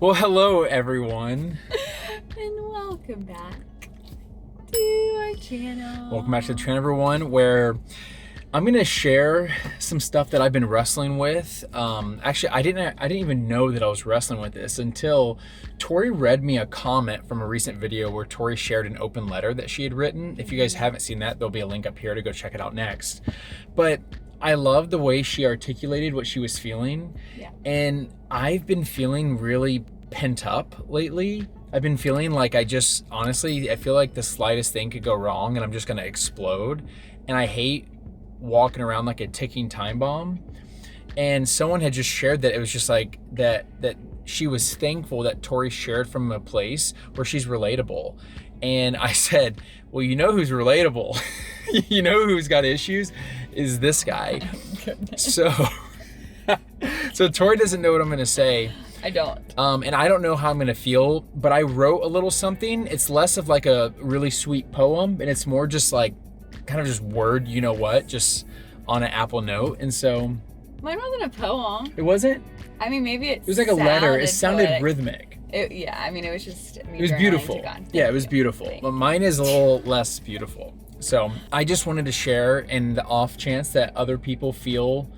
Well, hello everyone. And welcome back to our channel. Welcome back to the channel, everyone, where I'm gonna share some stuff that I've been wrestling with. Actually, I didn't even know that I was wrestling with this until Tori read me a comment from a recent video where Tori shared an open letter that she had written. If you guys haven't seen that, there'll be a link up here to go check it out next. But I love the way she articulated what she was feeling. Yeah. And I've been feeling really pent up lately. I've been feeling like I feel like the slightest thing could go wrong and I'm just gonna explode. And I hate walking around like a ticking time bomb. And someone had just shared that it was just like that she was thankful that Tori shared from a place where she's relatable. And I said, well, you know who's relatable? You know who's got issues is this guy. So Tori doesn't know what I'm gonna say. I don't. And I don't know how I'm gonna feel, but I wrote a little something. It's less of like a really sweet poem, and it's more just like kind of just word, you know what, just on an Apple Note. And so Mine wasn't a poem. it wasn't. I mean, maybe It was like a letter. It sounded poetic. rhythmic. It was just. It was beautiful. Yeah, it was beautiful. But mine is a little less beautiful. So I just wanted to share in the off chance that other people feel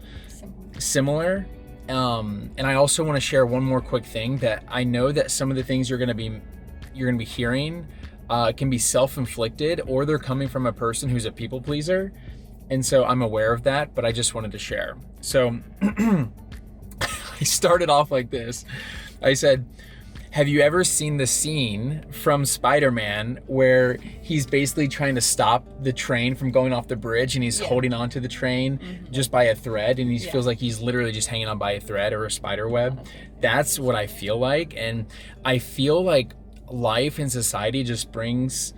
similar. And I also want to share one more quick thing that I know that some of the things you're gonna be hearing can be self-inflicted, or they're coming from a person who's a people pleaser. And so I'm aware of that, but I just wanted to share. So I started off like this. I said, have you ever seen the scene from Spider-Man where he's basically trying to stop the train from going off the bridge, and he's holding onto the train just by a thread, and he feels like he's literally just hanging on by a thread or a spider web? That's what I feel like. And I feel like life and society just brings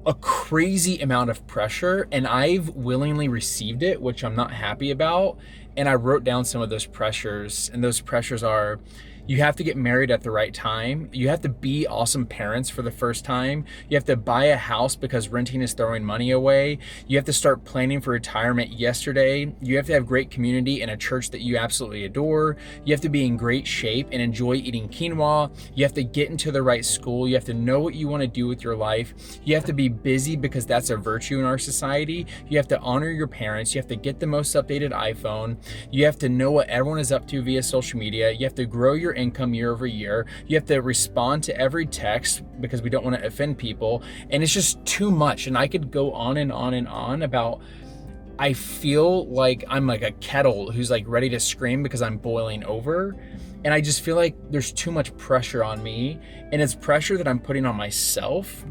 a crazy amount of pressure, and I've willingly received it, which I'm not happy about. And I wrote down some of those pressures, and those pressures are: you have to get married at the right time. You have to be awesome parents for the first time. You have to buy a house because renting is throwing money away. You have to start planning for retirement yesterday. You have to have great community in a church that you absolutely adore. You have to be in great shape and enjoy eating quinoa. You have to get into the right school. You have to know what you want to do with your life. You have to be busy because that's a virtue in our society. You have to honor your parents. You have to get the most updated iPhone. You have to know what everyone is up to via social media. You have to grow your income year over year. You have to respond to every text because we don't want to offend people. And it's just too much. And I could go on and on and on about, I feel like I'm like a kettle who's like ready to scream because I'm boiling over. And I just feel like there's too much pressure on me, and it's pressure that I'm putting on myself.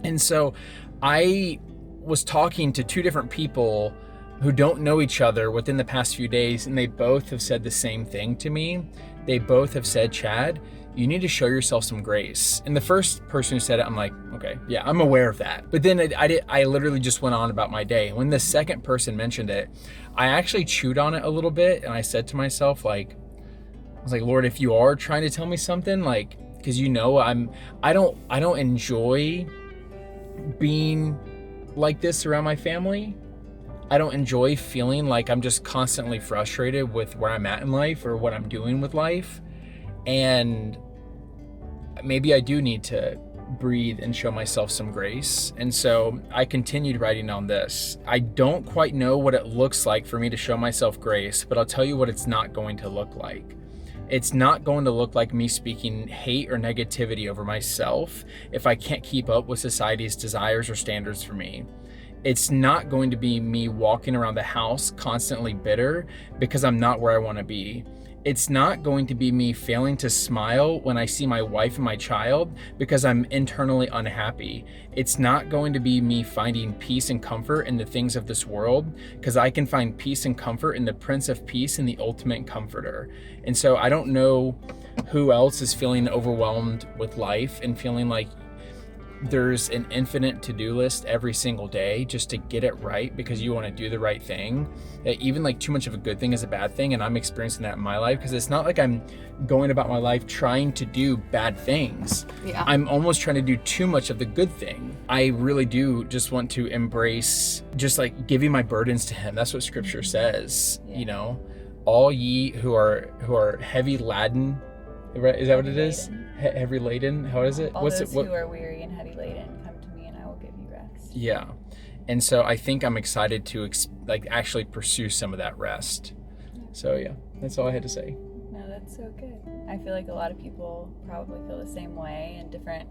And so I was talking to two different people who don't know each other within the past few days, and they both have said the same thing to me. They both have said, Chad, you need to show yourself some grace. And the first person who said it, I'm like, okay, yeah, I'm aware of that. But then I literally just went on about my day. When the second person mentioned it, I actually chewed on it a little bit, and I said to myself, I was like, Lord, if you are trying to tell me something, like, because you know I don't enjoy being like this around my family. I don't enjoy feeling like I'm just constantly frustrated with where I'm at in life or what I'm doing with life. And maybe I do need to breathe and show myself some grace. And so I continued writing on this. I don't quite know what it looks like for me to show myself grace, but I'll tell you what it's not going to look like. It's not going to look like me speaking hate or negativity over myself if I can't keep up with society's desires or standards for me. It's not going to be me walking around the house constantly bitter because I'm not where I want to be. It's not going to be me failing to smile when I see my wife and my child because I'm internally unhappy. It's not going to be me finding peace and comfort in the things of this world because I can find peace and comfort in the Prince of Peace and the ultimate comforter. And so I don't know who else is feeling overwhelmed with life and feeling like there's an infinite to-do list every single day just to get it right because you want to do the right thing. Even like too much of a good thing is a bad thing, and I'm experiencing that in my life because it's not like I'm going about my life trying to do bad things. Yeah. I'm almost trying to do too much of the good thing. I really do just want to embrace just like giving my burdens to him. That's what scripture says. You know, all ye who are heavy laden Is that what it Heavy is? Heavy laden? How is it? All What's those it? who are weary and heavy laden, come to me and I will give you rest. Yeah. And so I think I'm excited to actually pursue some of that rest. So yeah, that's all I had to say. No, that's so good. I feel like a lot of people probably feel the same way in different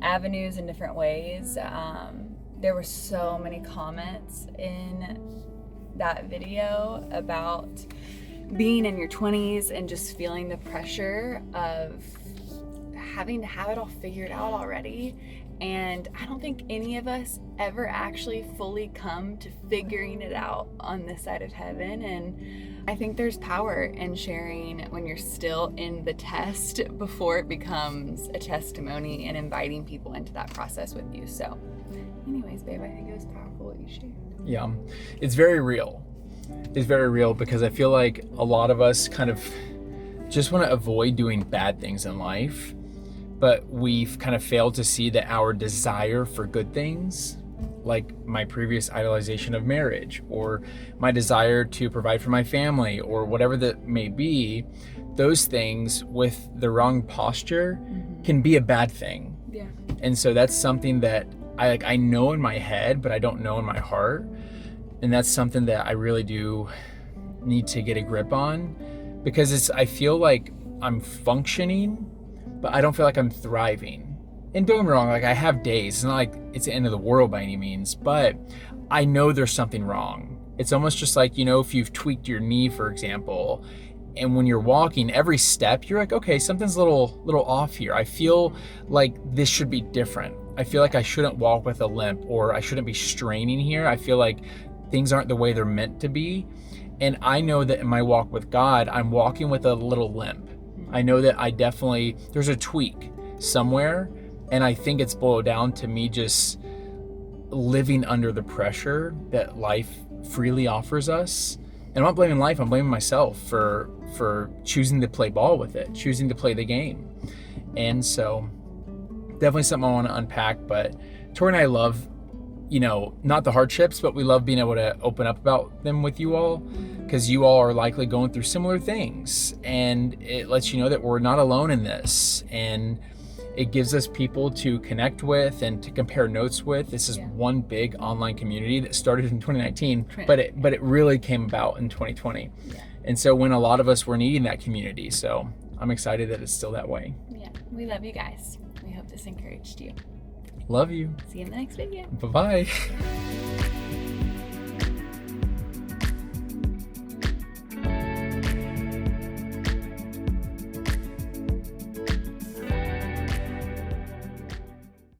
avenues and different ways. There were so many comments in that video about being in your 20s and just feeling the pressure of having to have it all figured out already. And I don't think any of us ever actually fully come to figuring it out on this side of heaven. And I think there's power in sharing when you're still in the test before it becomes a testimony, and inviting people into that process with you. So anyways, babe, I think it was powerful what you shared. Yeah, it's very real. It's very real because I feel like a lot of us kind of just want to avoid doing bad things in life, but we've kind of failed to see that our desire for good things, like my previous idolization of marriage, or my desire to provide for my family, or whatever that may be, those things with the wrong posture can be a bad thing. Yeah. And so that's something that I know in my head, but I don't know in my heart. And that's something that I really do need to get a grip on, because I feel like I'm functioning, but I don't feel like I'm thriving. And don't get me wrong, like I have days. It's not like it's the end of the world by any means, but I know there's something wrong. It's almost just like, if you've tweaked your knee, for example, and when you're walking, every step, you're like, okay, something's a little off here. I feel like this should be different. I feel like I shouldn't walk with a limp, or I shouldn't be straining here. I feel like things aren't the way they're meant to be. And I know that in my walk with God, I'm walking with a little limp. I know that there's a tweak somewhere. And I think it's boiled down to me just living under the pressure that life freely offers us. And I'm not blaming life, I'm blaming myself for choosing to play ball with it, choosing to play the game. And so definitely something I want to unpack. But Tori and I love, not the hardships, but we love being able to open up about them with you all, because you all are likely going through similar things. And it lets you know that we're not alone in this. And it gives us people to connect with and to compare notes with. This is one big online community that started in 2019, but it really came about in 2020. Yeah. And so when a lot of us were needing that community. So I'm excited that it's still that way. Yeah, we love you guys. We hope this encouraged you. Love you. See you in the next video. Bye-bye.